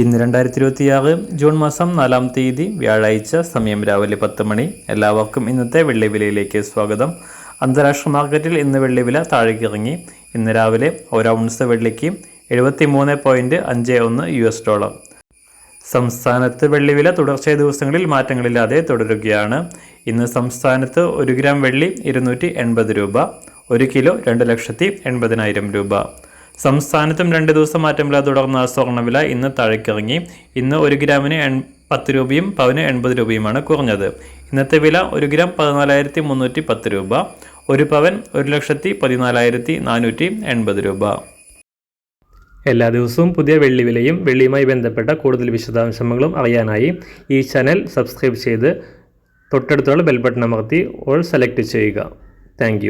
ഇന്ന് 2026 ജൂൺ മാസം 4-ാം തീയതി വ്യാഴാഴ്ച, സമയം രാവിലെ 10 മണി. എല്ലാവർക്കും ഇന്നത്തെ വെള്ളിവിലയിലേക്ക് സ്വാഗതം. അന്താരാഷ്ട്ര മാർക്കറ്റിൽ ഇന്ന് വെള്ളിവില താഴേക്കിറങ്ങി. ഇന്ന് രാവിലെ ഒരു ഔൺസ് വെള്ളിക്ക് 73.51 US$. സംസ്ഥാനത്ത് വെള്ളിവില തുടർച്ചയായ ദിവസങ്ങളിൽ മാറ്റങ്ങളില്ലാതെ തുടരുകയാണ്. ഇന്ന് സംസ്ഥാനത്ത് 1 ഗ്രാം വെള്ളി 280 രൂപ, 1 കിലോ 2,80,000 രൂപ. സംസ്ഥാനത്തും 2 ദിവസം മാറ്റമില്ലാതെ തുടർന്ന സ്വർണ്ണവില ഇന്ന് താഴേക്കിറങ്ങി. ഇന്ന് 1 ഗ്രാമിന് 10 രൂപയും പവന് 80 രൂപയുമാണ് കുറഞ്ഞത്. ഇന്നത്തെ വില 1 ഗ്രാം 14,310 രൂപ, 1 പവൻ 1,14,480 രൂപ. എല്ലാ ദിവസവും പുതിയ വെള്ളിവിലയും വെള്ളിയുമായി ബന്ധപ്പെട്ട കൂടുതൽ വിശദാംശങ്ങളും അറിയാനായി ഈ ചാനൽ സബ്സ്ക്രൈബ് ചെയ്ത് തൊട്ടടുത്തുള്ള ബെൽ ബട്ടൺ അമർത്തി ഓൾ സെലക്ട് ചെയ്യുക. താങ്ക്